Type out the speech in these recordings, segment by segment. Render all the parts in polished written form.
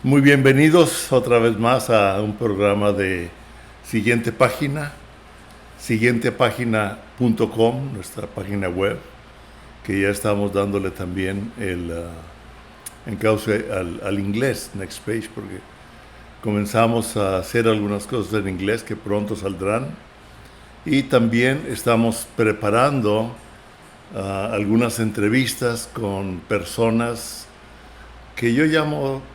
Muy bienvenidos otra vez más a un programa de Siguiente Página, siguientepágina.com, nuestra página web, que ya estamos dándole también encauce al inglés, Next Page, porque comenzamos a hacer algunas cosas en inglés que pronto saldrán. Y también estamos preparando algunas entrevistas con personas que yo llamo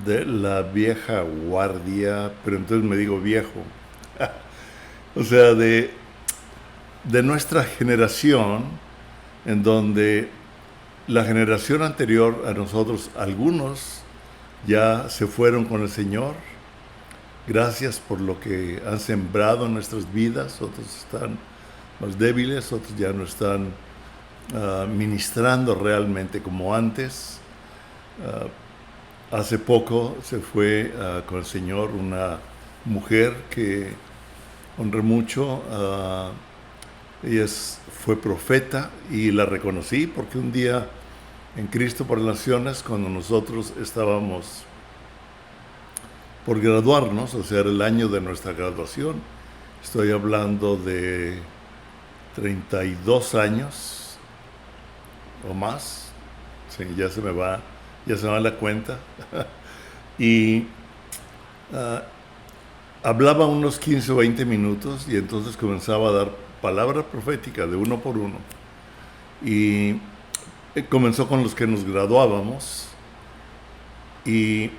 de la vieja guardia, pero entonces me digo viejo. O sea, de nuestra generación, en donde la generación anterior a nosotros, algunos ya se fueron con el Señor. Gracias por lo que han sembrado en nuestras vidas. Otros están más débiles, otros ya no están ministrando realmente como antes. Hace poco se fue con el Señor una mujer que honré mucho. Ella fue profeta y la reconocí porque un día en Cristo por las Naciones, cuando nosotros estábamos por graduarnos, o sea, era el año de nuestra graduación, estoy hablando de 32 años o más, sí, ya se me va la cuenta, y hablaba unos 15 o 20 minutos y entonces comenzaba a dar palabra profética de uno por uno. Y comenzó con los que nos graduábamos y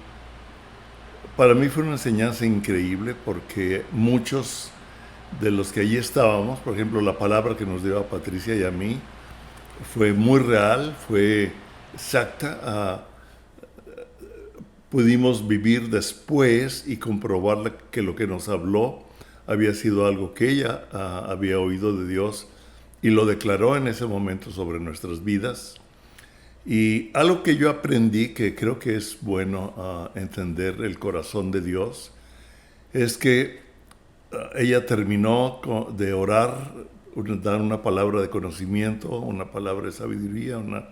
para mí fue una enseñanza increíble porque muchos de los que allí estábamos, por ejemplo, la palabra que nos dio a Patricia y a mí fue muy real, fue exacta. Pudimos vivir después y comprobar que lo que nos habló había sido algo que ella había oído de Dios y lo declaró en ese momento sobre nuestras vidas. Y algo que yo aprendí, que creo que es bueno entender el corazón de Dios, es que ella terminó de orar, dar una palabra de conocimiento, una palabra de sabiduría, una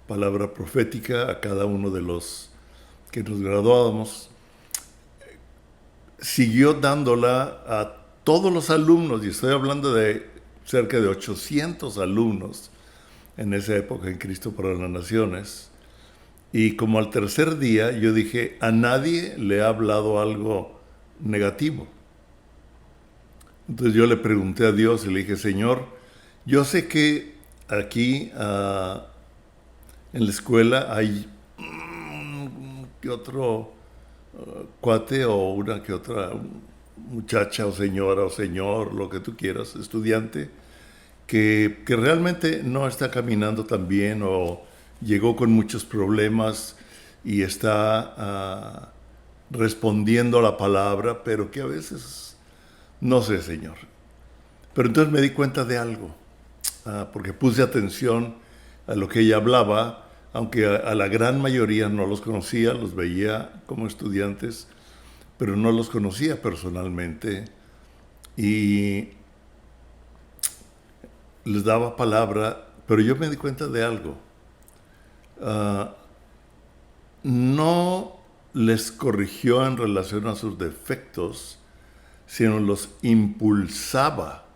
palabra profética a cada uno de los que nos graduábamos. Siguió dándola a todos los alumnos, y estoy hablando de cerca de 800 alumnos en esa época en Cristo para las Naciones. Y como al tercer día yo dije, a nadie le ha hablado algo negativo. Entonces yo le pregunté a Dios y le dije, Señor, yo sé que aquí en la escuela hay que otro cuate o una que otra muchacha o señora o señor, lo que tú quieras, estudiante, que realmente no está caminando tan bien o llegó con muchos problemas y está respondiendo a la palabra, pero que a veces, no sé, Señor. Pero entonces me di cuenta de algo, porque puse atención a lo que ella hablaba, aunque a la gran mayoría no los conocía, los veía como estudiantes, pero no los conocía personalmente. Y les daba palabra, pero yo me di cuenta de algo. No les corrigió en relación a sus defectos, sino los impulsaba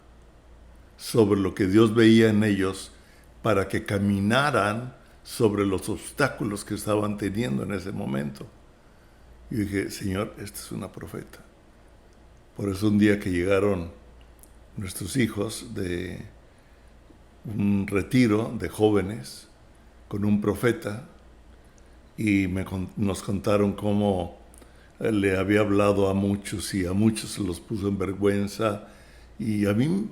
sobre lo que Dios veía en ellos para que caminaran sobre los obstáculos que estaban teniendo en ese momento. Y dije, Señor, esta es una profeta. Por eso un día que llegaron nuestros hijos de un retiro de jóvenes con un profeta y nos contaron cómo le había hablado a muchos y a muchos se los puso en vergüenza y a mí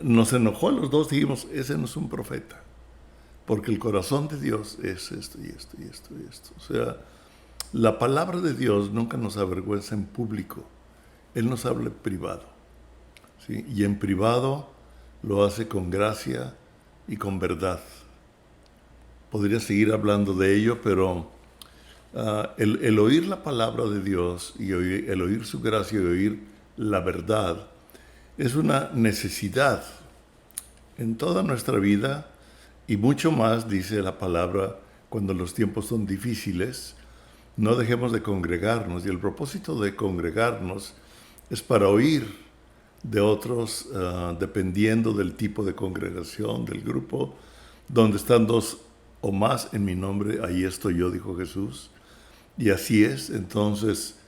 nos enojó a los dos, dijimos, ese no es un profeta, porque el corazón de Dios es esto y esto y esto y esto. O sea, la palabra de Dios nunca nos avergüenza en público, Él nos habla en privado, ¿sí? Y en privado lo hace con gracia y con verdad. Podría seguir hablando de ello, pero el oír la palabra de Dios y el oír su gracia y oír la verdad es una necesidad en toda nuestra vida y mucho más, dice la palabra, cuando los tiempos son difíciles, no dejemos de congregarnos. Y el propósito de congregarnos es para oír de otros, dependiendo del tipo de congregación, del grupo, donde están dos o más en mi nombre, ahí estoy yo, dijo Jesús. Y así es. Entonces,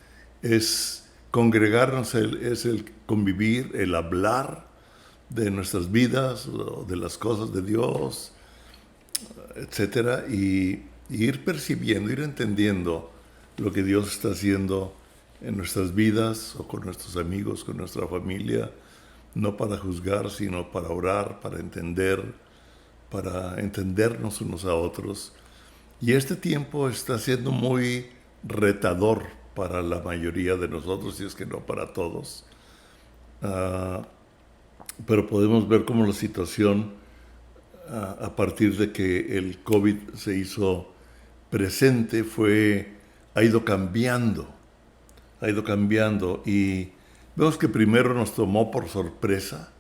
es congregarnos, es el convivir, el hablar de nuestras vidas, de las cosas de Dios, etcétera, y ir percibiendo, ir entendiendo lo que Dios está haciendo en nuestras vidas o con nuestros amigos, con nuestra familia, no para juzgar, sino para orar, para entendernos unos a otros. Y este tiempo está siendo muy retador para la mayoría de nosotros, si es que no para todos. Pero podemos ver cómo la situación, a partir de que el COVID se hizo presente, ha ido cambiando, y vemos que primero nos tomó por sorpresa.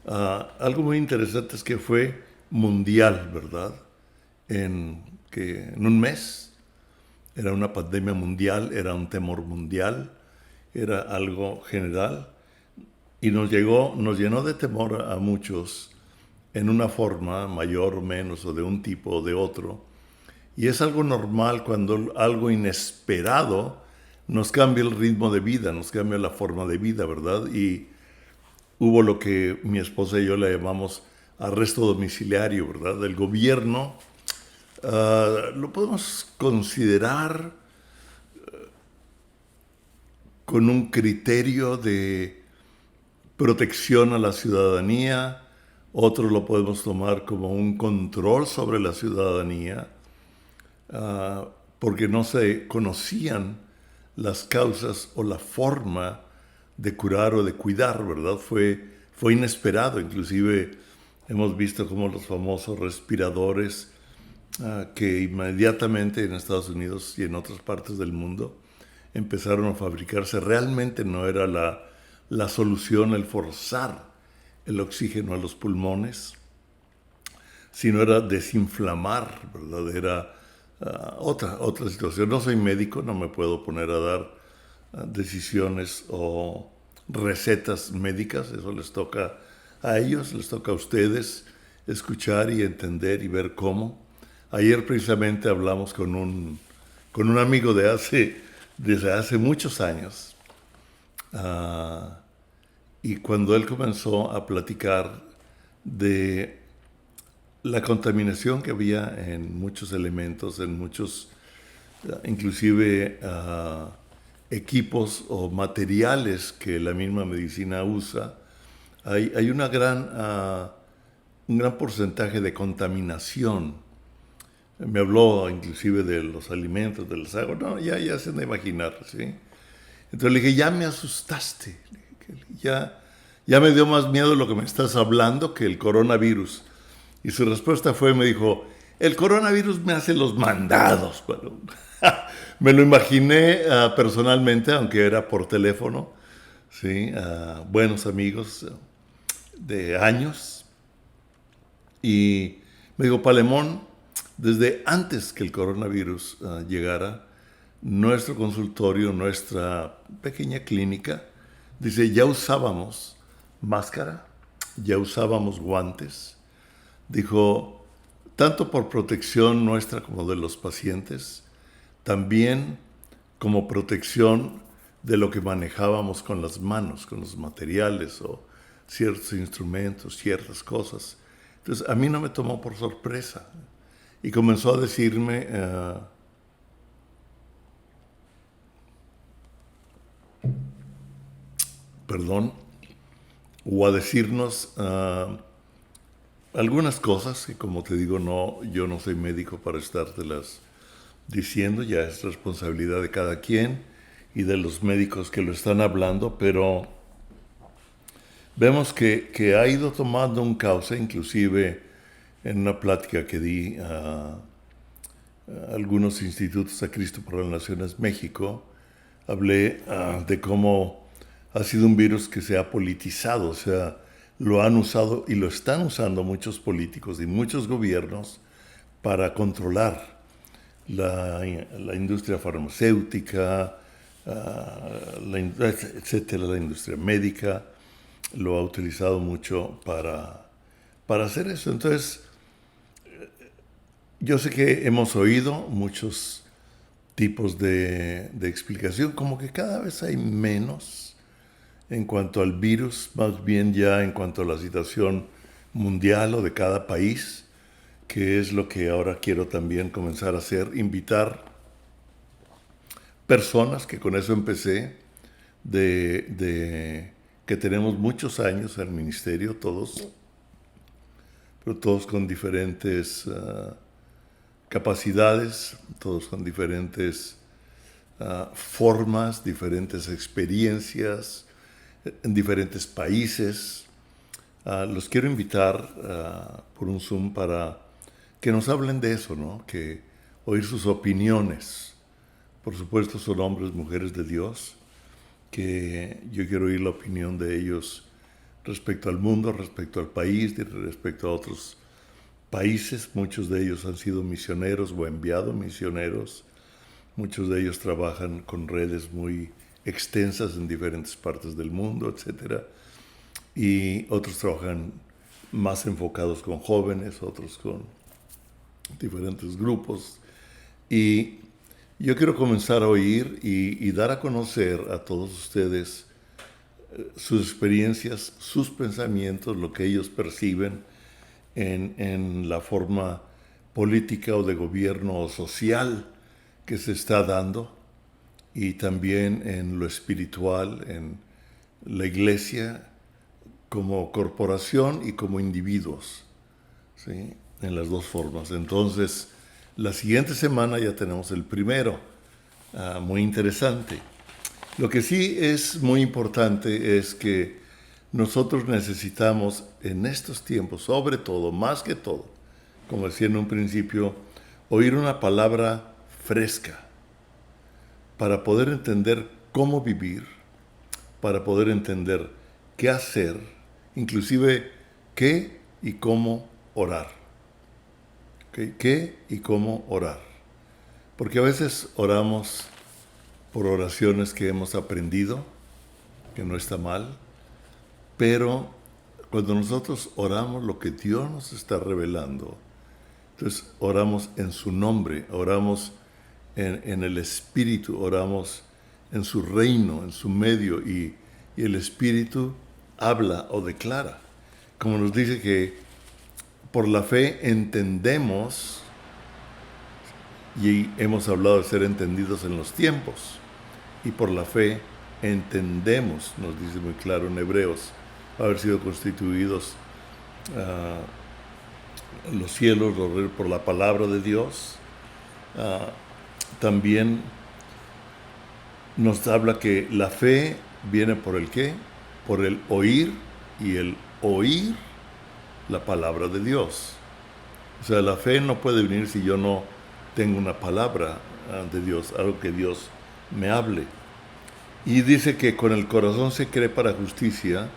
Algo muy interesante es que fue mundial, ¿verdad? Que en un mes era una pandemia mundial, era un temor mundial, era algo general, y nos llenó de temor a muchos en una forma mayor o menos, o de un tipo o de otro. Y es algo normal cuando algo inesperado nos cambia el ritmo de vida, nos cambia la forma de vida, ¿verdad? Y hubo lo que mi esposa y yo le llamamos arresto domiciliario, ¿verdad? Del gobierno. Lo podemos considerar con un criterio de protección a la ciudadanía, otros lo podemos tomar como un control sobre la ciudadanía, porque no se conocían las causas o la forma de curar o de cuidar, ¿verdad? Fue inesperado. Inclusive hemos visto como los famosos respiradores, que inmediatamente en Estados Unidos y en otras partes del mundo empezaron a fabricarse. Realmente no era la solución el forzar el oxígeno a los pulmones, sino era desinflamar, ¿verdad? Era otra situación. No soy médico, no me puedo poner a dar decisiones o recetas médicas. Eso les toca a ellos, les toca a ustedes escuchar y entender y ver cómo. Ayer precisamente hablamos con un amigo desde hace muchos años, y cuando él comenzó a platicar de la contaminación que había en muchos elementos, en muchos, inclusive equipos o materiales que la misma medicina usa, hay un gran porcentaje de contaminación. Me habló inclusive de los alimentos, de las aguas. No, ya se han de imaginar, ¿sí? Entonces le dije, ya me asustaste. Ya me dio más miedo lo que me estás hablando que el coronavirus. Y su respuesta me dijo, el coronavirus me hace los mandados. Bueno, me lo imaginé personalmente, aunque era por teléfono, ¿sí? Buenos amigos de años. Y me dijo, Palemón, desde antes que el coronavirus llegara, nuestro consultorio, nuestra pequeña clínica, dice, ya usábamos máscara, ya usábamos guantes. Dijo, tanto por protección nuestra como de los pacientes, también como protección de lo que manejábamos con las manos, con los materiales o ciertos instrumentos, ciertas cosas. Entonces, a mí no me tomó por sorpresa. Y comenzó a decirme, o a decirnos algunas cosas que, como te digo, yo no soy médico para estártelas diciendo, ya es responsabilidad de cada quien y de los médicos que lo están hablando, pero vemos que ha ido tomando un cauce, inclusive en una plática que di a algunos institutos a Cristo por las Naciones México, hablé de cómo ha sido un virus que se ha politizado, o sea, lo han usado y lo están usando muchos políticos y muchos gobiernos para controlar la industria farmacéutica, etcétera, la industria médica, lo ha utilizado mucho para hacer eso. Entonces, yo sé que hemos oído muchos tipos de explicación, como que cada vez hay menos en cuanto al virus, más bien ya en cuanto a la situación mundial o de cada país, que es lo que ahora quiero también comenzar a hacer, invitar personas, que con eso empecé, que tenemos muchos años en el ministerio, todos, pero todos con diferentes capacidades, todos con diferentes formas, diferentes experiencias, en diferentes países. Los quiero invitar por un Zoom para que nos hablen de eso, ¿no? Que oír sus opiniones. Por supuesto son hombres, mujeres de Dios, que yo quiero oír la opinión de ellos respecto al mundo, respecto al país, respecto a otros países. Muchos de ellos han sido misioneros o enviado misioneros. Muchos de ellos trabajan con redes muy extensas en diferentes partes del mundo, etc. Y otros trabajan más enfocados con jóvenes, otros con diferentes grupos. Y yo quiero comenzar a oír y dar a conocer a todos ustedes sus experiencias, sus pensamientos, lo que ellos perciben en la forma política o de gobierno o social que se está dando, y también en lo espiritual, en la iglesia como corporación y como individuos, ¿sí? En las dos formas. Entonces, la siguiente semana ya tenemos el primero, muy interesante. Lo que sí es muy importante es que nosotros necesitamos en estos tiempos, sobre todo, más que todo, como decía en un principio, oír una palabra fresca para poder entender cómo vivir, para poder entender qué hacer, inclusive qué y cómo orar. ¿Okay? ¿Qué y cómo orar? Porque a veces oramos por oraciones que hemos aprendido, que no está mal, pero cuando nosotros oramos lo que Dios nos está revelando, entonces oramos en su nombre, oramos en el Espíritu, oramos en su reino, en su medio, y el Espíritu habla o declara. Como nos dice que por la fe entendemos, y hemos hablado de ser entendidos en los tiempos, y por la fe entendemos, nos dice muy claro en Hebreos, haber sido constituidos los cielos por la palabra de Dios. También nos habla que la fe viene por el ¿qué? Por el oír, y el oír la palabra de Dios. O sea, la fe no puede venir si yo no tengo una palabra de Dios, algo que Dios me hable. Y dice que con el corazón se cree para justicia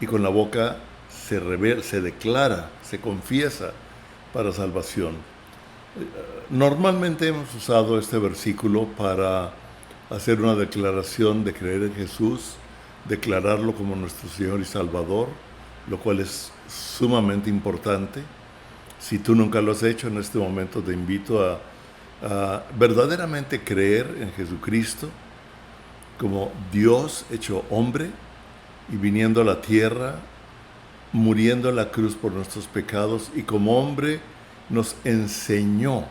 y con la boca se declara, se confiesa para salvación. Normalmente hemos usado este versículo para hacer una declaración de creer en Jesús, declararlo como nuestro Señor y Salvador, lo cual es sumamente importante. Si tú nunca lo has hecho, en este momento te invito a verdaderamente creer en Jesucristo como Dios hecho hombre y viniendo a la tierra, muriendo en la cruz por nuestros pecados, y como hombre nos enseñó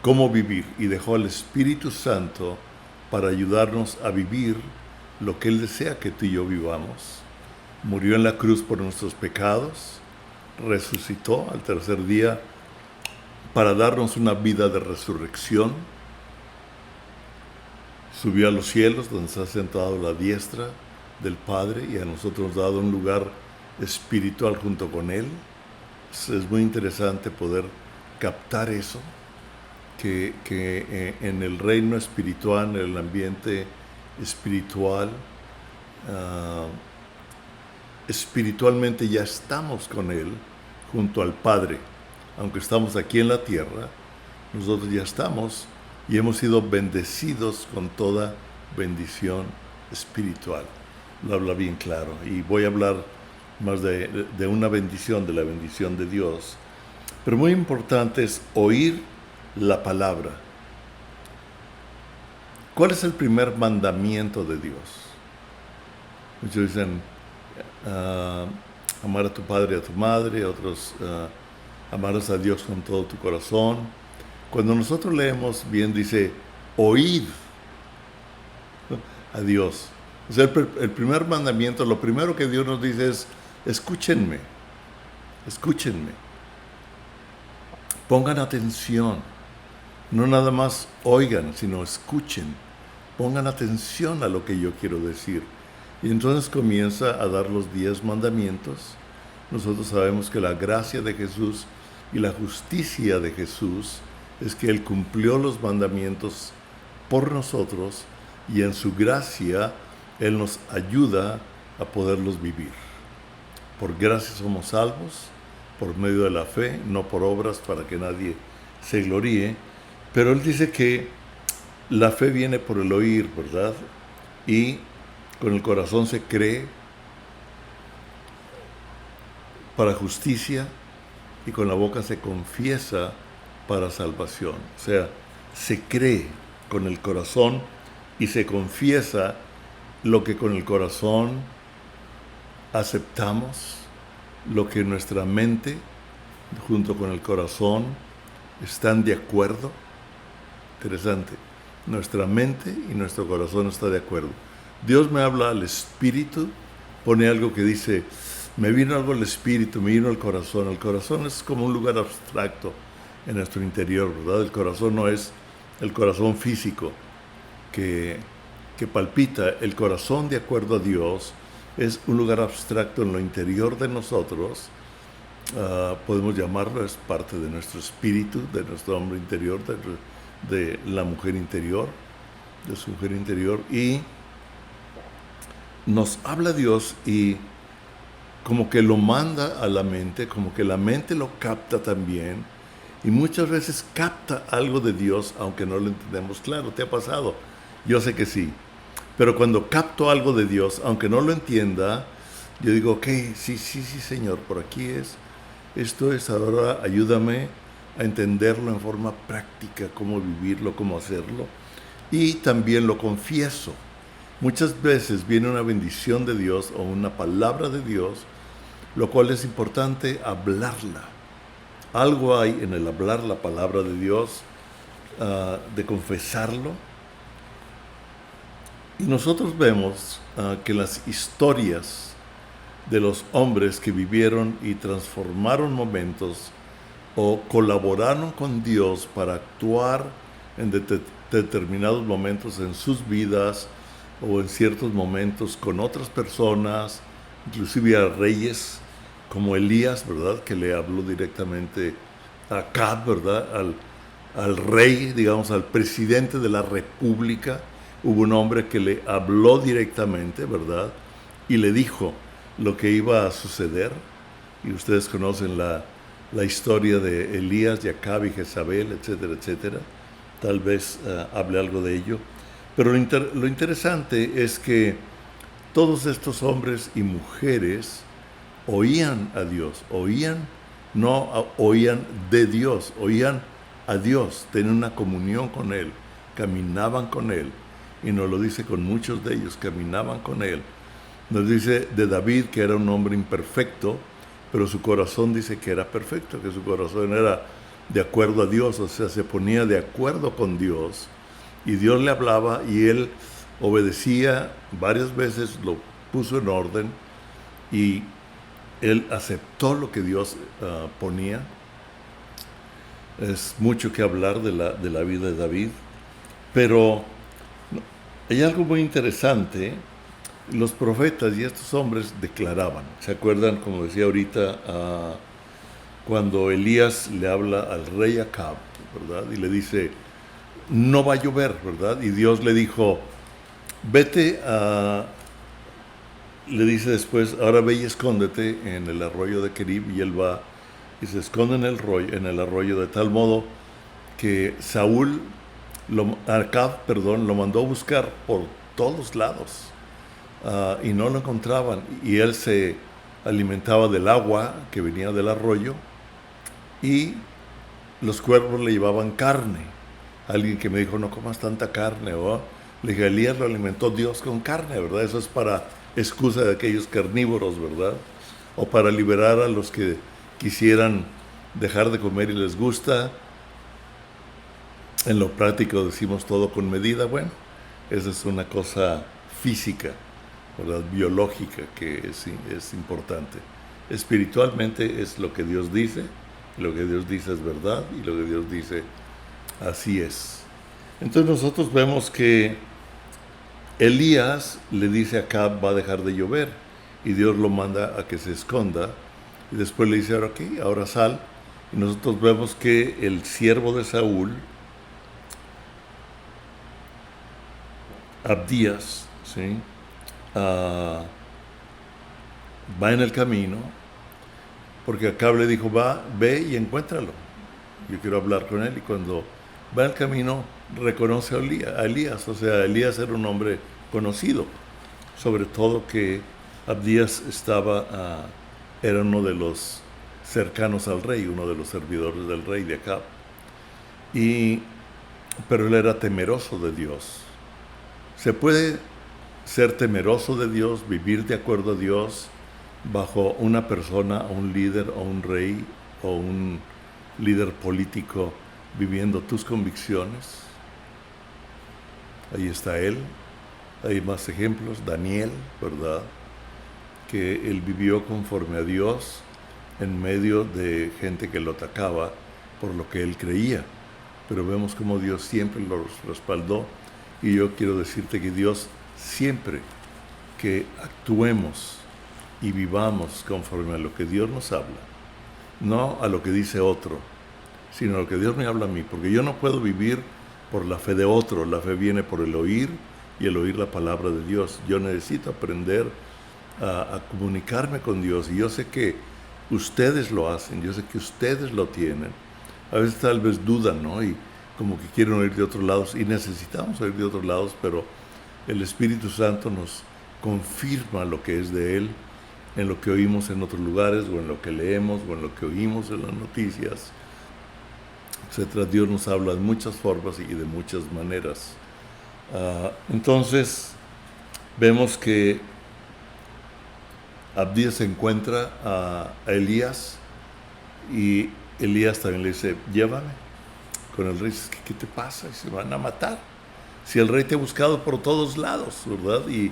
cómo vivir y dejó al Espíritu Santo para ayudarnos a vivir lo que Él desea que tú y yo vivamos. Murió en la cruz por nuestros pecados, resucitó al tercer día para darnos una vida de resurrección, subió a los cielos donde se ha sentado a la diestra del Padre y a nosotros nos ha dado un lugar espiritual junto con Él. Es muy interesante poder captar eso, que en el reino espiritual, en el ambiente espiritual, espiritualmente ya estamos con Él junto al Padre. Aunque estamos aquí en la tierra, nosotros ya estamos y hemos sido bendecidos con toda bendición espiritual. Lo habla bien claro. Y voy a hablar más de una bendición, de la bendición de Dios. Pero muy importante es oír la palabra. ¿Cuál es el primer mandamiento de Dios? Muchos dicen, amar a tu padre y a tu madre, otros, amarás a Dios con todo tu corazón. Cuando nosotros leemos bien, dice, oíd a Dios. O sea, el primer mandamiento, lo primero que Dios nos dice es, escúchenme, escúchenme. Pongan atención. No nada más oigan, sino escuchen. Pongan atención a lo que yo quiero decir. Y entonces comienza a dar los 10 mandamientos. Nosotros sabemos que la gracia de Jesús y la justicia de Jesús es que Él cumplió los mandamientos por nosotros y en su gracia Él nos ayuda a poderlos vivir. Por gracia somos salvos, por medio de la fe, no por obras para que nadie se gloríe. Pero Él dice que la fe viene por el oír, ¿verdad? Y con el corazón se cree para justicia y con la boca se confiesa para salvación. O sea, se cree con el corazón y se confiesa lo que con el corazón aceptamos, lo que nuestra mente junto con el corazón están de acuerdo. Interesante. Nuestra mente y nuestro corazón están de acuerdo. Dios me habla al espíritu, pone algo que dice, me vino algo al espíritu, me vino al corazón. El corazón es como un lugar abstracto en nuestro interior, ¿verdad? El corazón no es el corazón físico que palpita. El corazón, de acuerdo a Dios, es un lugar abstracto en lo interior de nosotros. Podemos llamarlo, es parte de nuestro espíritu, de nuestro hombre interior, de la mujer interior, de su mujer interior. Y nos habla Dios y como que lo manda a la mente, como que la mente lo capta también. Y muchas veces capta algo de Dios, aunque no lo entendemos claro. ¿Te ha pasado? Yo sé que sí. Pero cuando capto algo de Dios, aunque no lo entienda, yo digo, ok, sí, Señor, por aquí es. Esto es, ahora ayúdame a entenderlo en forma práctica, cómo vivirlo, cómo hacerlo. Y también lo confieso. Muchas veces viene una bendición de Dios o una palabra de Dios, lo cual es importante hablarla. Algo hay en el hablar la palabra de Dios, de confesarlo. Y nosotros vemos que las historias de los hombres que vivieron y transformaron momentos o colaboraron con Dios para actuar en determinados momentos en sus vidas o en ciertos momentos con otras personas, inclusive a reyes como Elías, ¿verdad? Que le habló directamente a Acab, ¿verdad? Al rey, digamos, al presidente de la república. Hubo un hombre que le habló directamente, ¿verdad? Y le dijo lo que iba a suceder. Y ustedes conocen la historia de Elías, y Acab y Jezabel, etcétera, etcétera. Tal vez hable algo de ello. Pero lo interesante es que todos estos hombres y mujeres oían a Dios, oían de Dios, oían a Dios, tenían una comunión con Él, caminaban con Él. Y nos lo dice con muchos de ellos, caminaban con Él. Nos dice de David que era un hombre imperfecto, pero su corazón dice que era perfecto, que su corazón era de acuerdo a Dios, o sea, se ponía de acuerdo con Dios. Y Dios le hablaba y él obedecía varias veces, lo puso en orden y él aceptó lo que Dios ponía. Es mucho que hablar de la vida de David, pero hay algo muy interesante. Los profetas y estos hombres declaraban. ¿Se acuerdan, como decía ahorita, cuando Elías le habla al rey Acab, ¿verdad? Y le dice, no va a llover, ¿verdad? Y Dios le dijo, vete le dice después, ahora ve y escóndete en el arroyo de Kerib, y él va y se esconde en el arroyo de tal modo que Acab, lo mandó a buscar por todos lados, y no lo encontraban. Y él se alimentaba del agua que venía del arroyo y los cuervos le llevaban carne. Alguien que me dijo, no comas tanta carne, ¿o? Le dije, Elías lo alimentó Dios con carne, ¿verdad? Eso es para excusa de aquellos carnívoros, ¿verdad? O para liberar a los que quisieran dejar de comer y les gusta. En lo práctico decimos todo con medida. Bueno, esa es una cosa física, ¿verdad? Biológica, que es importante. Espiritualmente es lo que Dios dice, lo que Dios dice es verdad, y lo que Dios dice, así es. Entonces nosotros vemos que Elías le dice a Acab, va a dejar de llover, y Dios lo manda a que se esconda, y después le dice, ahora qué, ahora sal. Y nosotros vemos que el siervo de Saúl, Abdías, ¿sí? Va en el camino, porque Acab le dijo, ve y encuéntralo, yo quiero hablar con él. Y cuando va en el camino, reconoce a Elías. O sea, Elías era un hombre conocido, sobre todo que Abdías era uno de los cercanos al rey, uno de los servidores del rey de Acab. Pero él era temeroso de Dios. Se puede ser temeroso de Dios, vivir de acuerdo a Dios, bajo una persona, o un líder, o un rey, o un líder político, viviendo tus convicciones. Ahí está él. Hay más ejemplos. Daniel, ¿verdad? Que él vivió conforme a Dios en medio de gente que lo atacaba por lo que él creía. Pero vemos cómo Dios siempre lo respaldó. Y yo quiero decirte que Dios siempre que actuemos y vivamos conforme a lo que Dios nos habla, no a lo que dice otro, sino a lo que Dios me habla a mí, porque yo no puedo vivir por la fe de otro. La fe viene por el oír, y el oír la palabra de Dios. Yo necesito aprender a comunicarme con Dios, y yo sé que ustedes lo hacen, yo sé que ustedes lo tienen. A veces tal vez dudan, ¿no? Y como que quieren oír de otros lados, y necesitamos oír de otros lados, pero el Espíritu Santo nos confirma lo que es de Él, en lo que oímos en otros lugares, o en lo que leemos, o en lo que oímos en las noticias, etc. Dios nos habla de muchas formas y de muchas maneras. Entonces, vemos que Abdías encuentra a Elías, y Elías también le dice, llévame con el rey. ¿Qué te pasa? Y se van a matar. Si el rey te ha buscado por todos lados, ¿verdad? Y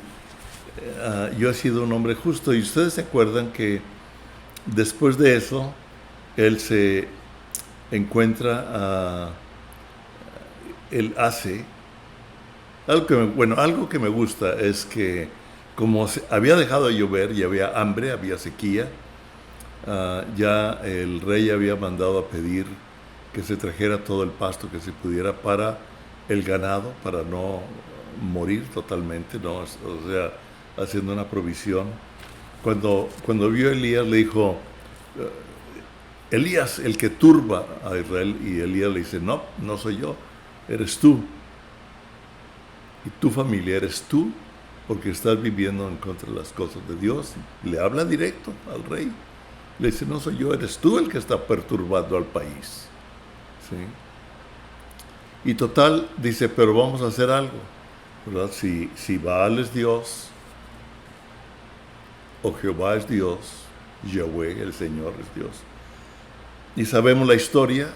yo he sido un hombre justo. Y ustedes se acuerdan que después de eso, él se encuentra, él hace algo que me gusta, es que como había dejado de llover y había hambre, había sequía, ya el rey había mandado a pedir que se trajera todo el pasto que se pudiera para el ganado, para no morir totalmente, ¿no? O sea, haciendo una provisión. Cuando vio a Elías, le dijo, Elías, el que turba a Israel. Y Elías le dice, no, no soy yo, eres tú. Y tu familia eres tú, porque estás viviendo en contra de las cosas de Dios. Le habla directo al rey. Le dice, no soy yo, eres tú el que está perturbando al país. ¿Sí? Y total, dice, pero vamos a hacer algo, ¿verdad? Si Baal es Dios, o Jehová es Dios, Yahweh, el Señor, es Dios. Y sabemos la historia,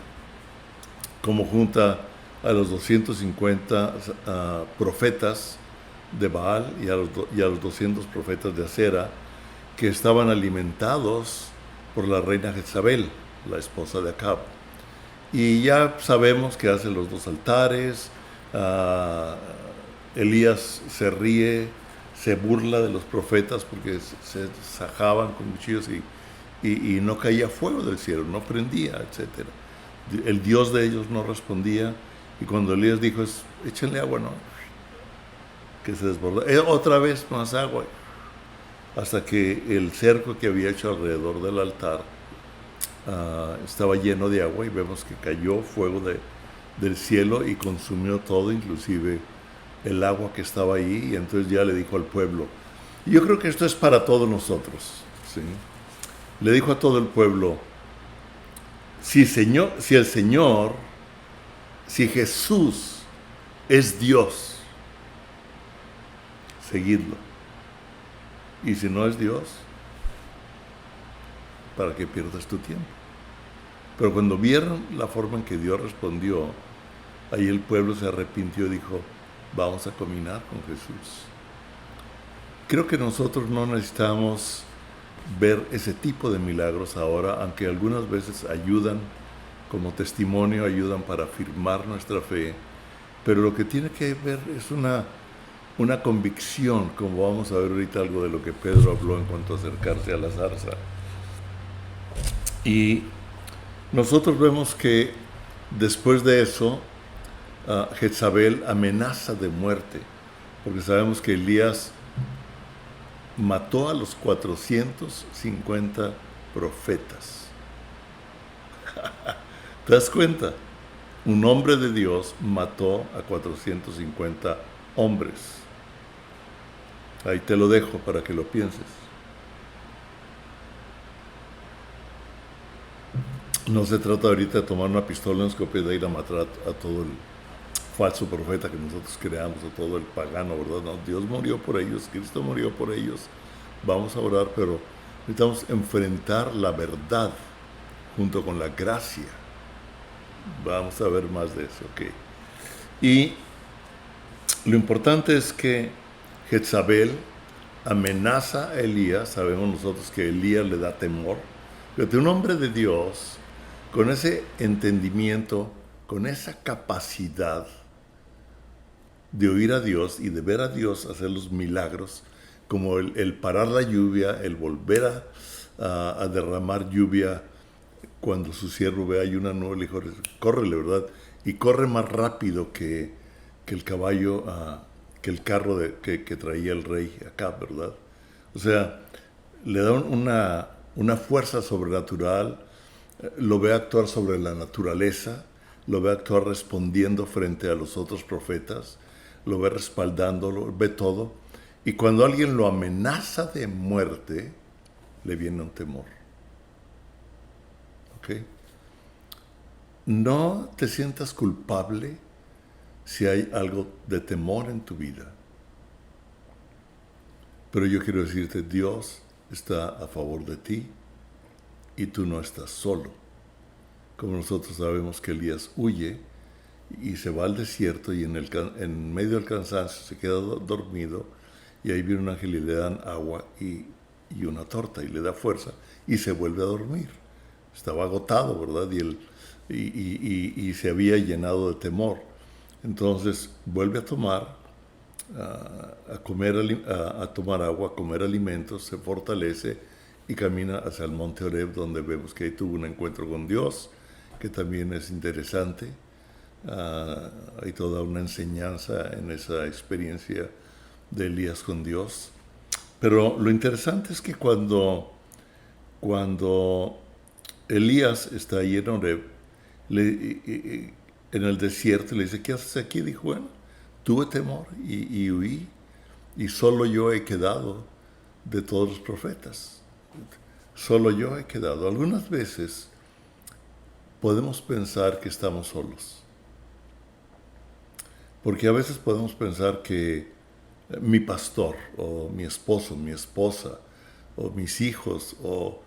como junta a los 250 profetas de Baal y a los 200 profetas de Acera, que estaban alimentados por la reina Jezabel, la esposa de Acab. Y ya sabemos que hace los dos altares. Elías se ríe, se burla de los profetas porque se sajaban con cuchillos y no caía fuego del cielo, no prendía, etc. El Dios de ellos no respondía. Y cuando Elías dijo, échenle agua, no, que se desbordó. Otra vez más agua. Hasta que el cerco que había hecho alrededor del altar estaba lleno de agua, y vemos que cayó fuego del cielo y consumió todo, inclusive el agua que estaba ahí, y entonces ya le dijo al pueblo. Y yo creo que esto es para todos nosotros, ¿sí? Le dijo a todo el pueblo, si el Señor, si Jesús es Dios, seguidlo. Y si no es Dios, ¿para qué pierdas tu tiempo? Pero cuando vieron la forma en que Dios respondió, ahí el pueblo se arrepintió y dijo, vamos a caminar con Jesús. Creo que nosotros no necesitamos ver ese tipo de milagros ahora, aunque algunas veces ayudan como testimonio, ayudan para afirmar nuestra fe, pero lo que tiene que ver es una convicción, como vamos a ver ahorita algo de lo que Pedro habló en cuanto a acercarse a la zarza. Y nosotros vemos que después de eso, Jezabel amenaza de muerte, porque sabemos que Elías mató a los 450 profetas. ¿Te das cuenta? Un hombre de Dios mató a 450 hombres. Ahí te lo dejo para que lo pienses. No se trata ahorita de tomar una pistola, una escopeta e ir a matar a todo el falso profeta que nosotros creamos, a todo el pagano, ¿verdad? No, Dios murió por ellos, Cristo murió por ellos. Vamos a orar, pero necesitamos enfrentar la verdad junto con la gracia. Vamos a ver más de eso, ¿ok? Y lo importante es que Jezabel amenaza a Elías. Sabemos nosotros que Elías le da temor. Pero un hombre de Dios, con ese entendimiento, con esa capacidad de oír a Dios y de ver a Dios hacer los milagros, como el parar la lluvia, el volver a derramar lluvia. Cuando su siervo ve hay una nube, le dijo, córrele, ¿verdad? Y corre más rápido que el caballo, que el carro que traía el rey acá, ¿verdad? O sea, le da una fuerza sobrenatural, lo ve actuar sobre la naturaleza, lo ve actuar respondiendo frente a los otros profetas, lo ve respaldándolo, ve todo. Y cuando alguien lo amenaza de muerte, le viene un temor. ¿Ok? No te sientas culpable si hay algo de temor en tu vida. Pero yo quiero decirte, Dios está a favor de ti y tú no estás solo. Como nosotros sabemos que Elías huye y se va al desierto y en medio del cansancio se queda dormido, y ahí viene un ángel y le dan agua y una torta y le da fuerza y se vuelve a dormir. Estaba agotado, ¿verdad? Y se había llenado de temor. Entonces vuelve a tomar agua, a comer alimentos, se fortalece y camina hacia el monte Horeb, donde vemos que ahí tuvo un encuentro con Dios, que también es interesante. Hay toda una enseñanza en esa experiencia de Elías con Dios. Pero lo interesante es que cuando Elías está ahí en Horeb, en el desierto, le dice, ¿qué haces aquí? Dijo, bueno, tuve temor y huí, y solo yo he quedado de todos los profetas. Solo yo he quedado. Algunas veces podemos pensar que estamos solos, porque a veces podemos pensar que mi pastor, o mi esposo, mi esposa, o mis hijos, o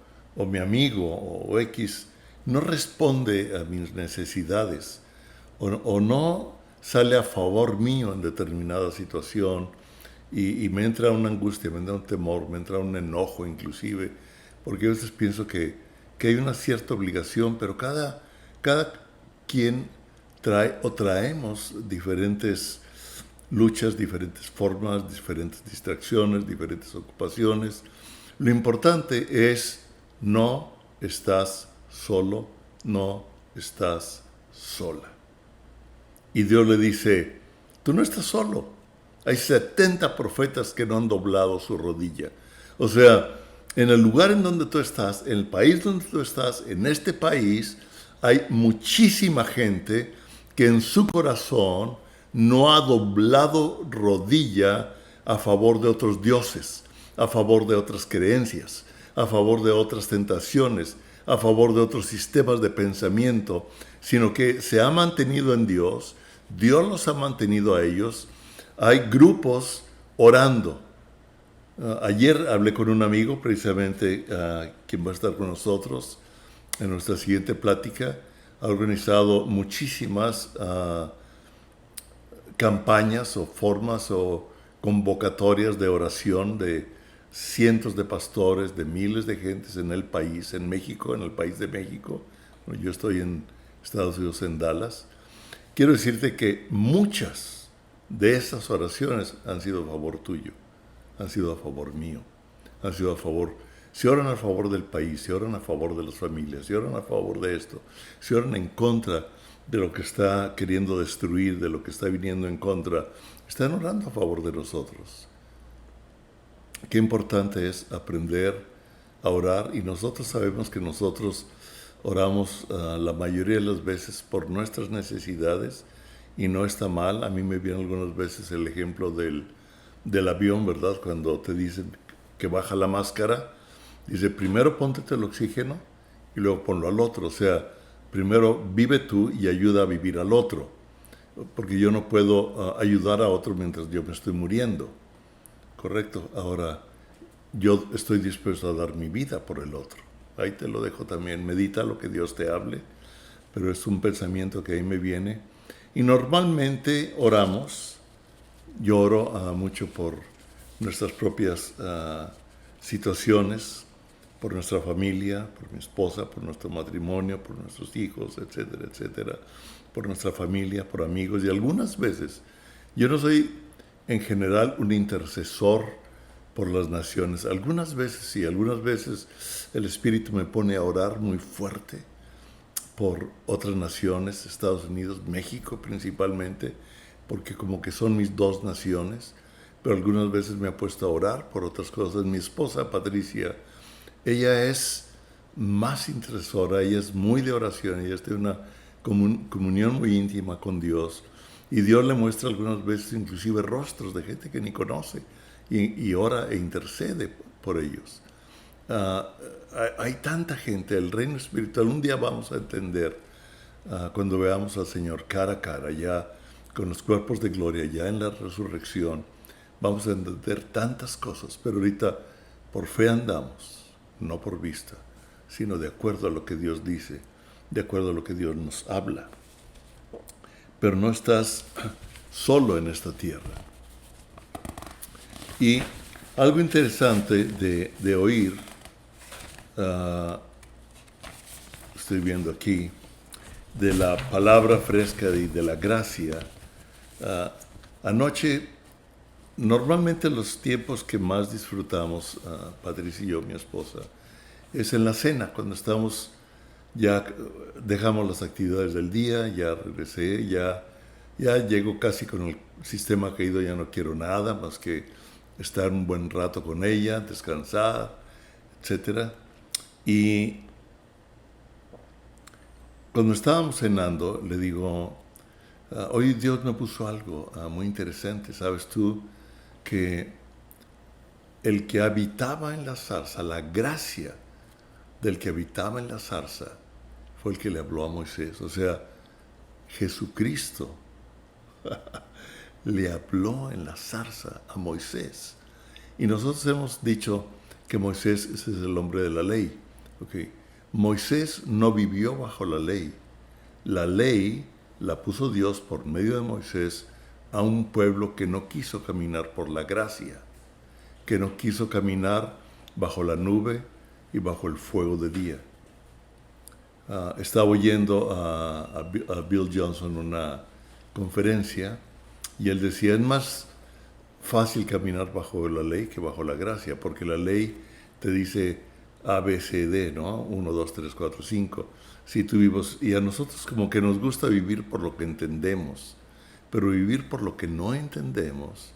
mi amigo, o X, no responde a mis necesidades, o no sale a favor mío en determinada situación, y me entra una angustia, me entra un temor, me entra un enojo inclusive, porque a veces pienso que hay una cierta obligación, pero cada quien traemos diferentes luchas, diferentes formas, diferentes distracciones, diferentes ocupaciones. Lo importante es, no estás solo, no estás sola. Y Dios le dice, tú no estás solo. Hay 70 profetas que no han doblado su rodilla. O sea, en el lugar en donde tú estás, en el país donde tú estás, en este país, hay muchísima gente que en su corazón no ha doblado rodilla a favor de otros dioses, a favor de otras creencias, a favor de otras tentaciones, a favor de otros sistemas de pensamiento, sino que se ha mantenido en Dios. Dios los ha mantenido a ellos. Hay grupos orando. Ayer hablé con un amigo, precisamente quien va a estar con nosotros en nuestra siguiente plática. Ha organizado muchísimas campañas o formas o convocatorias de oración de cientos de pastores, de miles de gentes en el país, en México, en el país de México. Bueno, yo estoy en Estados Unidos, en Dallas. Quiero decirte que muchas de esas oraciones han sido a favor tuyo, han sido a favor mío, han sido a favor. Si oran a favor del país, si oran a favor de las familias, si oran a favor de esto, si oran en contra de lo que está queriendo destruir, de lo que está viniendo en contra, están orando a favor de nosotros. Qué importante es aprender a orar, y nosotros sabemos que nosotros oramos la mayoría de las veces por nuestras necesidades, y no está mal. A mí me viene algunas veces el ejemplo del avión, ¿verdad? Cuando te dicen que baja la máscara, dice, primero póntete el oxígeno y luego ponlo al otro. O sea, primero vive tú y ayuda a vivir al otro, porque yo no puedo ayudar a otro mientras yo me estoy muriendo. Correcto. Ahora, yo estoy dispuesto a dar mi vida por el otro. Ahí te lo dejo también. Medita lo que Dios te hable, pero es un pensamiento que ahí me viene. Y normalmente oramos. Yo oro mucho por nuestras propias situaciones, por nuestra familia, por mi esposa, por nuestro matrimonio, por nuestros hijos, etcétera, etcétera, por nuestra familia, por amigos. Y algunas veces, yo no soy en general un intercesor por las naciones. Algunas veces sí, algunas veces el Espíritu me pone a orar muy fuerte por otras naciones, Estados Unidos, México principalmente, porque como que son mis dos naciones, pero algunas veces me ha puesto a orar por otras cosas. Mi esposa, Patricia, ella es más intercesora, ella es muy de oración, ella tiene una comunión muy íntima con Dios, y Dios le muestra algunas veces inclusive rostros de gente que ni conoce, y ora e intercede por ellos. Hay tanta gente, el reino espiritual, un día vamos a entender, cuando veamos al Señor cara a cara, ya con los cuerpos de gloria, ya en la resurrección, vamos a entender tantas cosas, pero ahorita por fe andamos, no por vista, sino de acuerdo a lo que Dios dice, de acuerdo a lo que Dios nos habla. Pero no estás solo en esta tierra. Y algo interesante de oír, estoy viendo aquí, de la palabra fresca y de la gracia. Anoche, normalmente los tiempos que más disfrutamos, Patricia y yo, mi esposa, es en la cena, cuando estamos, ya dejamos las actividades del día, ya regresé, ya llego casi con el sistema caído, ya no quiero nada más que estar un buen rato con ella, descansar, etc. Y cuando estábamos cenando, le digo, hoy Dios me puso algo muy interesante. ¿Sabes tú que el que habitaba en la zarza, la gracia del que habitaba en la zarza, fue el que le habló a Moisés? O sea, Jesucristo le habló en la zarza a Moisés. Y nosotros hemos dicho que Moisés ese es el hombre de la ley. Okay. Moisés no vivió bajo la ley. La ley la puso Dios por medio de Moisés a un pueblo que no quiso caminar por la gracia, que no quiso caminar bajo la nube y bajo el fuego de día. Estaba oyendo a Bill Johnson una conferencia, y él decía, es más fácil caminar bajo la ley que bajo la gracia, porque la ley te dice A, B, C, D, ¿no? 1, 2, 3, 4, 5. Si tú vives, y a nosotros como que nos gusta vivir por lo que entendemos, pero vivir por lo que no entendemos,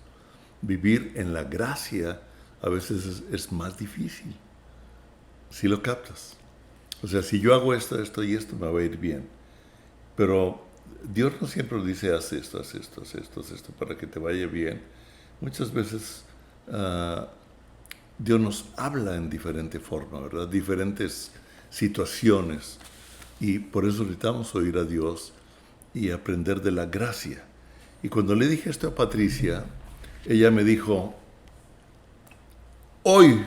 vivir en la gracia, a veces es más difícil. Si lo captas. O sea, si yo hago esto, esto y esto, me va a ir bien. Pero Dios no siempre dice, haz esto, haz esto, para que te vaya bien. Muchas veces Dios nos habla en diferente forma, ¿verdad? Diferentes situaciones. Y por eso necesitamos oír a Dios y aprender de la gracia. Y cuando le dije esto a Patricia, ella me dijo, hoy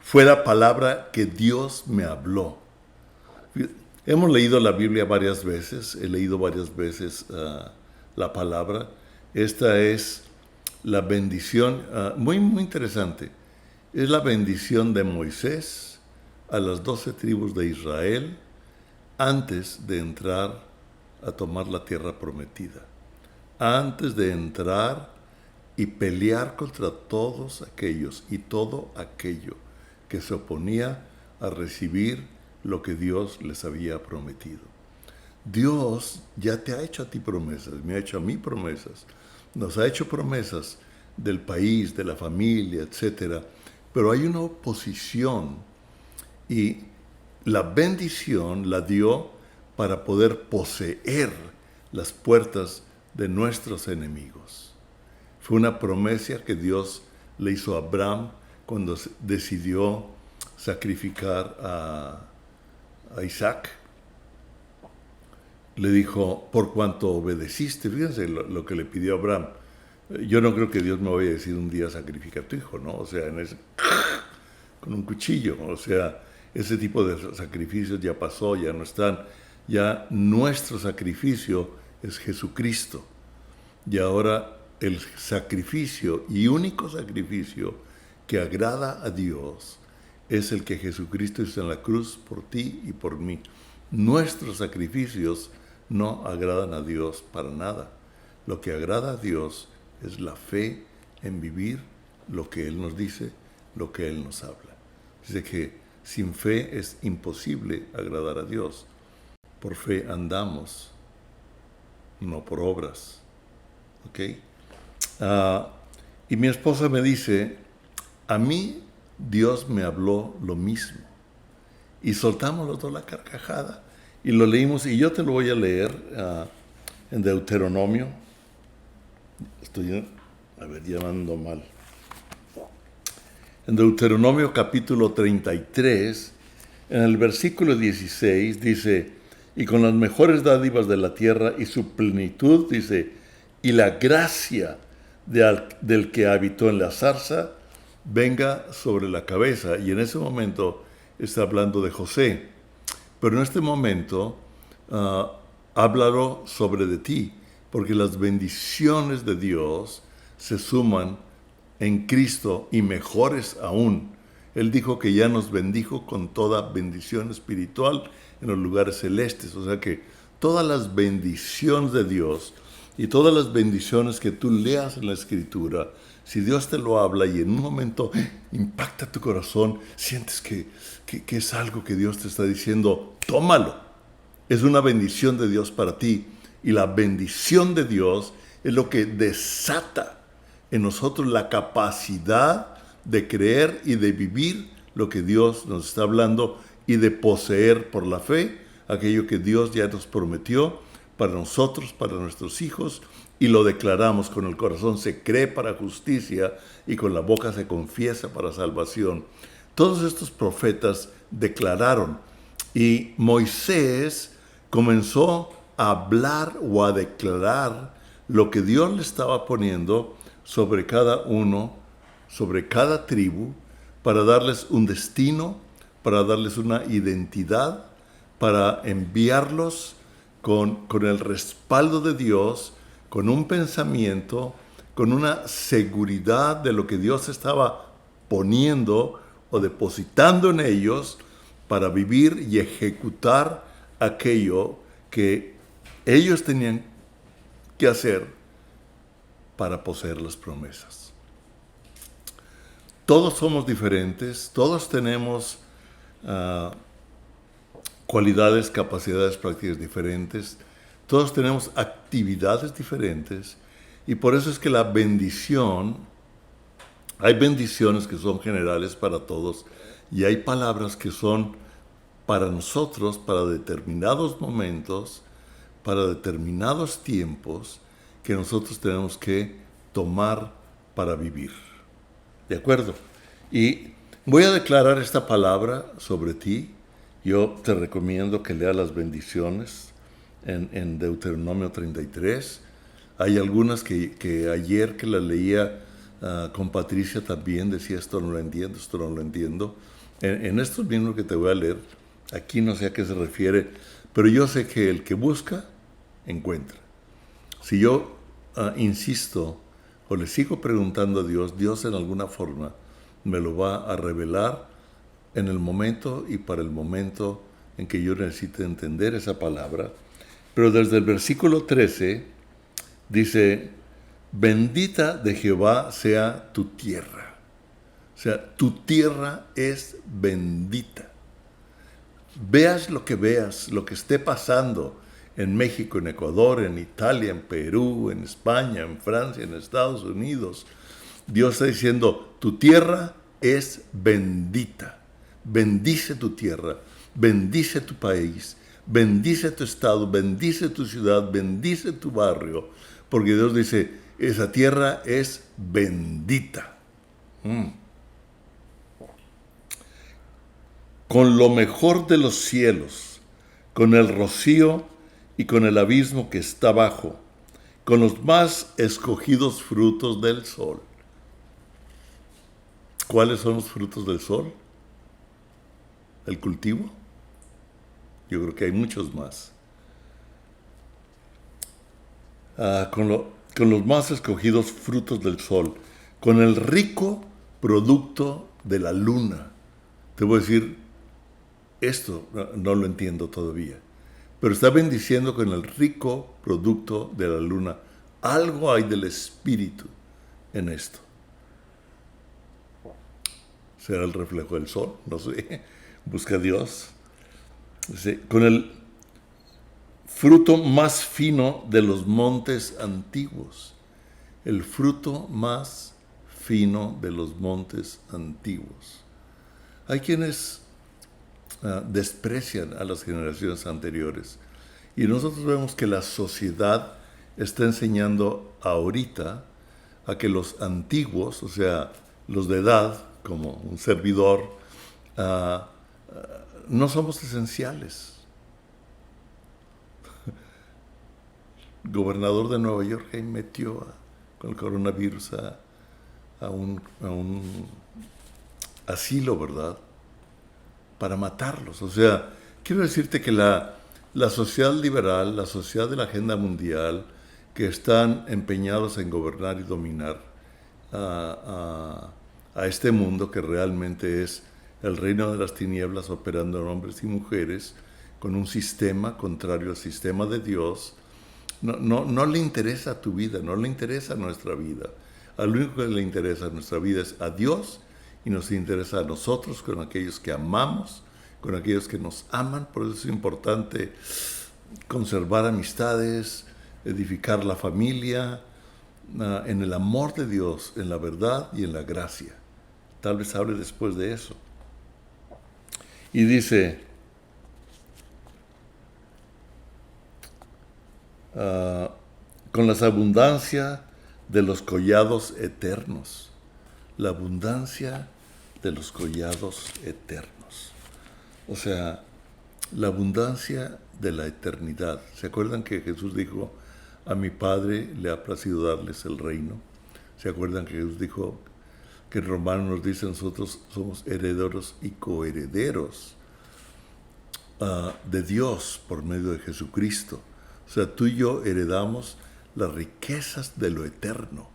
fue la palabra que Dios me habló. Hemos leído la Biblia varias veces, he leído varias veces la palabra. Esta es la bendición, muy, muy interesante. Es la bendición de Moisés a las 12 tribus de Israel antes de entrar a tomar la tierra prometida. Antes de entrar y pelear contra todos aquellos y todo aquello que se oponía a recibir lo que Dios les había prometido. Dios ya te ha hecho a ti promesas, me ha hecho a mí promesas, nos ha hecho promesas del país, de la familia, etc. Pero hay una oposición y la bendición la dio para poder poseer las puertas de nuestros enemigos. Fue una promesa que Dios le hizo a Abraham cuando decidió sacrificar a Isaac. Le dijo, por cuanto obedeciste, fíjense lo que le pidió a Abraham. Yo no creo que Dios me vaya a decir un día sacrifica a tu hijo, ¿no? O sea, con un cuchillo, o sea, ese tipo de sacrificios ya pasó, ya no están. Ya nuestro sacrificio es Jesucristo. Y ahora el sacrificio y único sacrificio que agrada a Dios es el que Jesucristo hizo en la cruz por ti y por mí. Nuestros sacrificios no agradan a Dios para nada. Lo que agrada a Dios es la fe en vivir lo que Él nos dice, lo que Él nos habla. Dice que sin fe es imposible agradar a Dios. Por fe andamos, no por obras. ¿Ok? Y mi esposa me dice, a mí Dios me habló lo mismo. Y soltamos los dos la carcajada y lo leímos, y yo te lo voy a leer en Deuteronomio. Estoy, llamando mal. En Deuteronomio capítulo 33, en el versículo 16, dice, y con las mejores dádivas de la tierra y su plenitud, dice, y la gracia del que habitó en la zarza, venga sobre la cabeza. Y en ese momento está hablando de José. Pero en este momento, háblalo sobre de ti, porque las bendiciones de Dios se suman en Cristo y mejores aún. Él dijo que ya nos bendijo con toda bendición espiritual en los lugares celestes. O sea que todas las bendiciones de Dios y todas las bendiciones que tú leas en la Escritura, si Dios te lo habla y en un momento impacta tu corazón, sientes que es algo que Dios te está diciendo, tómalo. Es una bendición de Dios para ti. Y la bendición de Dios es lo que desata en nosotros la capacidad de creer y de vivir lo que Dios nos está hablando y de poseer por la fe aquello que Dios ya nos prometió para nosotros, para nuestros hijos, y lo declaramos. Con el corazón se cree para justicia y con la boca se confiesa para salvación. Todos estos profetas declararon, y Moisés comenzó a hablar o a declarar lo que Dios le estaba poniendo sobre cada uno, sobre cada tribu, para darles un destino, para darles una identidad, para enviarlos con el respaldo de Dios, con un pensamiento, con una seguridad de lo que Dios estaba poniendo o depositando en ellos para vivir y ejecutar aquello que ellos tenían que hacer para poseer las promesas. Todos somos diferentes, todos tenemos cualidades, capacidades prácticas diferentes, todos tenemos actividades diferentes, y por eso es que la bendición, hay bendiciones que son generales para todos, y hay palabras que son para nosotros, para determinados momentos, para determinados tiempos que nosotros tenemos que tomar para vivir. ¿De acuerdo? Y voy a declarar esta palabra sobre ti. Yo te recomiendo que leas las bendiciones en Deuteronomio 33. Hay algunas que ayer que las leía con Patricia también decía, esto no lo entiendo, esto no lo entiendo. En estos mismos que te voy a leer, aquí no sé a qué se refiere, pero yo sé que el que busca, encuentra. Si yo insisto o le sigo preguntando a Dios, Dios en alguna forma me lo va a revelar en el momento y para el momento en que yo necesite entender esa palabra. Pero desde el versículo 13 dice, bendita de Jehová sea tu tierra. O sea, tu tierra es bendita. Veas, lo que esté pasando en México, en Ecuador, en Italia, en Perú, en España, en Francia, en Estados Unidos, Dios está diciendo, tu tierra es bendita. Bendice tu tierra, bendice tu país, bendice tu estado, bendice tu ciudad, bendice tu barrio, porque Dios dice, esa tierra es bendita. Con lo mejor de los cielos, con el rocío y con el abismo que está abajo, con los más escogidos frutos del sol. ¿Cuáles son los frutos del sol? ¿El cultivo? Yo creo que hay muchos más. Con los más escogidos frutos del sol, con el rico producto de la luna. Te voy a decir, esto no lo entiendo todavía, pero está bendiciendo con el rico producto de la luna. Algo hay del Espíritu en esto. ¿Será el reflejo del sol? No sé. Busca a Dios. Dice, con el fruto más fino de los montes antiguos. El fruto más fino de los montes antiguos. Hay quienes desprecian a las generaciones anteriores. Y nosotros vemos que la sociedad está enseñando ahorita a que los antiguos, o sea, los de edad, como un servidor, no somos esenciales. El gobernador de Nueva York metió con el coronavirus a un asilo, ¿verdad?, para matarlos. O sea, quiero decirte que la sociedad liberal, la sociedad de la agenda mundial, que están empeñados en gobernar y dominar a este mundo que realmente es el reino de las tinieblas operando en hombres y mujeres con un sistema contrario al sistema de Dios, no le interesa tu vida, no le interesa nuestra vida. Al único que le interesa nuestra vida es a Dios, y nos interesa a nosotros, con aquellos que amamos, con aquellos que nos aman. Por eso es importante conservar amistades, edificar la familia, en el amor de Dios, en la verdad y en la gracia. Tal vez hable después de eso. Y dice, con las abundancias de los collados eternos. La abundancia de los collados eternos. O sea, la abundancia de la eternidad. ¿Se acuerdan que Jesús dijo, a mi Padre le ha placido darles el reino? ¿Se acuerdan que Jesús dijo que en Romanos nos dice, nosotros somos herederos y coherederos de Dios por medio de Jesucristo? O sea, tú y yo heredamos las riquezas de lo eterno.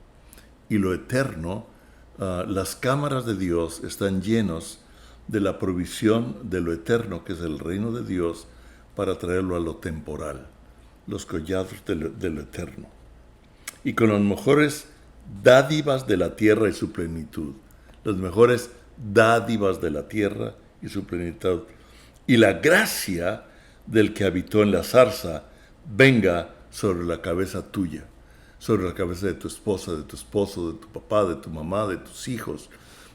Y lo eterno, las cámaras de Dios están llenos de la provisión de lo eterno, que es el reino de Dios, para traerlo a lo temporal, los collados de lo eterno. Y con las mejores dádivas de la tierra y su plenitud. Las mejores dádivas de la tierra y su plenitud. Y la gracia del que habitó en la zarza venga sobre la cabeza tuya, sobre la cabeza de tu esposa, de tu esposo, de tu papá, de tu mamá, de tus hijos,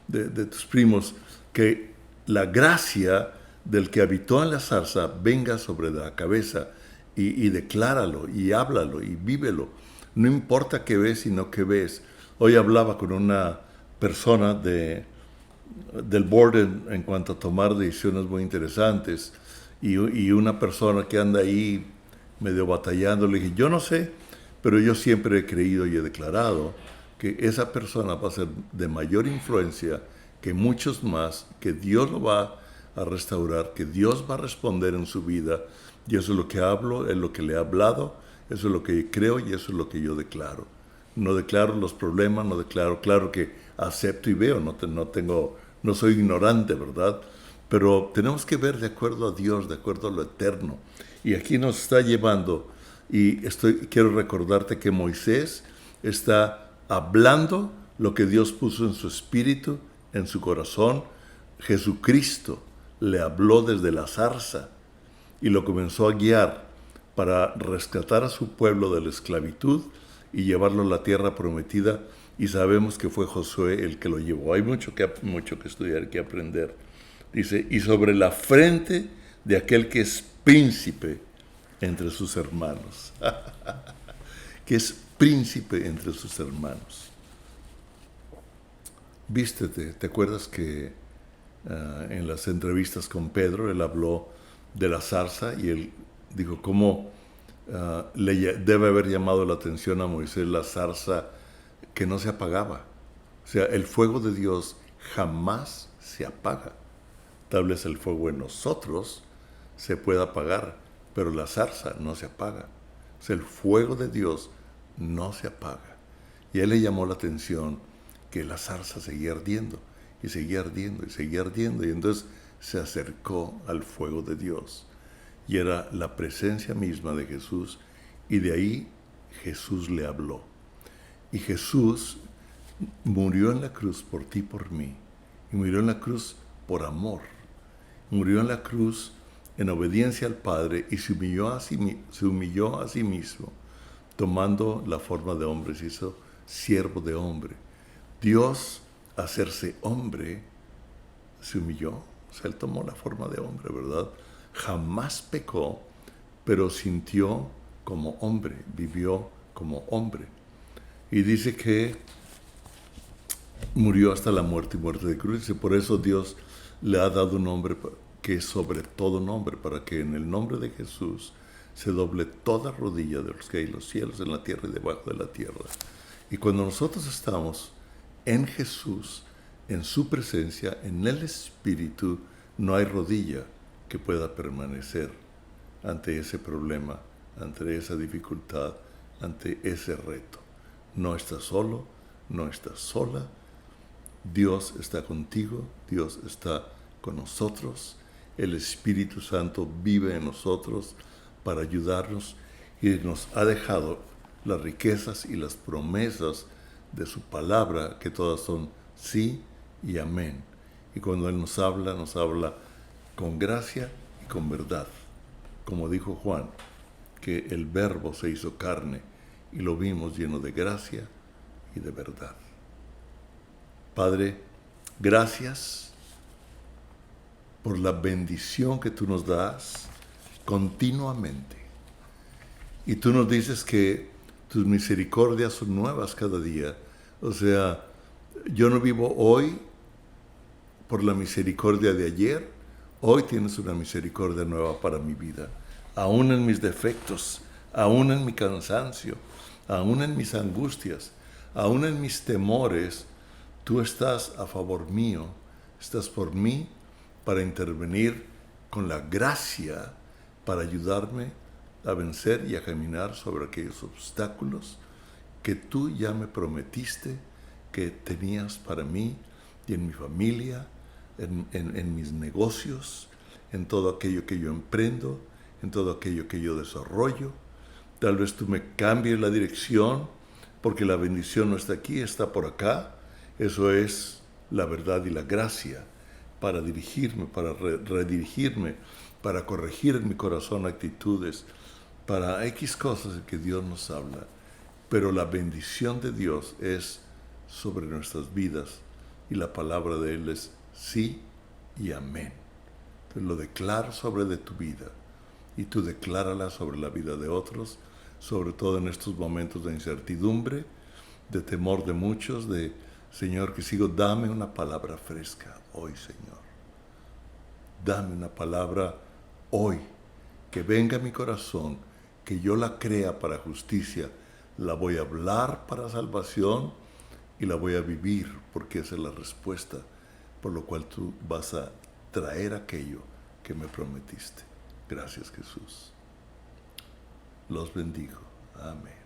de tus primos. Que la gracia del que habitó en la zarza venga sobre la cabeza y decláralo, y háblalo, y vívelo. No importa qué ves, sino qué ves. Hoy hablaba con una persona del board en cuanto a tomar decisiones muy interesantes, y una persona que anda ahí medio batallando, le dije, yo no sé, pero yo siempre he creído y he declarado que esa persona va a ser de mayor influencia que muchos más, que Dios lo va a restaurar, que Dios va a responder en su vida, y eso es lo que hablo, es lo que le he hablado, eso es lo que creo y eso es lo que yo declaro. No declaro los problemas, no declaro, claro que acepto y veo, no soy ignorante, ¿verdad? Pero tenemos que ver de acuerdo a Dios, de acuerdo a lo eterno. Y aquí nos está llevando, y quiero recordarte que Moisés está hablando lo que Dios puso en su espíritu, en su corazón. Jesucristo le habló desde la zarza y lo comenzó a guiar para rescatar a su pueblo de la esclavitud y llevarlo a la tierra prometida, y sabemos que fue Josué el que lo llevó. Hay mucho que estudiar, que aprender. Dice, y sobre la frente de aquel que es príncipe entre sus hermanos. Que es príncipe entre sus hermanos. Vístete. ¿Te acuerdas que en las entrevistas con Pedro, él habló de la zarza y él dijo cómo debe haber llamado la atención a Moisés la zarza que no se apagaba? O sea, el fuego de Dios jamás se apaga. Tal vez el fuego en nosotros se pueda apagar, pero la zarza no se apaga. O sea, el fuego de Dios no se apaga. Y a él le llamó la atención que la zarza seguía ardiendo, y seguía ardiendo, y seguía ardiendo, y entonces se acercó al fuego de Dios. Y era la presencia misma de Jesús, y de ahí Jesús le habló. Y Jesús murió en la cruz por ti y por mí, y murió en la cruz por amor. Murió en la cruz en obediencia al Padre, y se humilló a sí mismo, tomando la forma de hombre, se hizo siervo de hombre. Dios, hacerse hombre, se humilló. O sea, él tomó la forma de hombre, ¿verdad? Jamás pecó, pero sintió como hombre, vivió como hombre. Y dice que murió hasta la muerte y muerte de cruz. Y por eso Dios le ha dado un nombre que es sobre todo nombre, para que en el nombre de Jesús se doble toda rodilla de los que hay en los cielos, en la tierra y debajo de la tierra. Y cuando nosotros estamos en Jesús, en su presencia, en el Espíritu, no hay rodilla que pueda permanecer ante ese problema, ante esa dificultad, ante ese reto. No estás solo, no estás sola. Dios está contigo, Dios está con nosotros. El Espíritu Santo vive en nosotros para ayudarnos, y nos ha dejado las riquezas y las promesas de su palabra, que todas son sí y amén. Y cuando Él nos habla con gracia y con verdad. Como dijo Juan, que el Verbo se hizo carne y lo vimos lleno de gracia y de verdad. Padre, gracias por la bendición que tú nos das continuamente. Y tú nos dices que tus misericordias son nuevas cada día. O sea, yo no vivo hoy por la misericordia de ayer. Hoy tienes una misericordia nueva para mi vida. Aún en mis defectos, aún en mi cansancio, aún en mis angustias, aún en mis temores, tú estás a favor mío, estás por mí para intervenir con la gracia, para ayudarme a vencer y a caminar sobre aquellos obstáculos que tú ya me prometiste que tenías para mí y en mi familia, en mis negocios, en todo aquello que yo emprendo, en todo aquello que yo desarrollo. Tal vez tú me cambies la dirección, porque la bendición no está aquí, está por acá. Eso es la verdad y la gracia para dirigirme, para redirigirme, para corregir en mi corazón actitudes, para X cosas en que Dios nos habla. Pero la bendición de Dios es sobre nuestras vidas, y la palabra de Él es sí y amén. Entonces lo declaro sobre de tu vida, y tú decláralas sobre la vida de otros, sobre todo en estos momentos de incertidumbre, de temor de muchos, de Señor, que sigo, dame una palabra fresca hoy, Señor. Dame una palabra hoy, que venga a mi corazón, que yo la crea para justicia, la voy a hablar para salvación y la voy a vivir, porque esa es la respuesta, por lo cual tú vas a traer aquello que me prometiste. Gracias, Jesús. Los bendigo. Amén.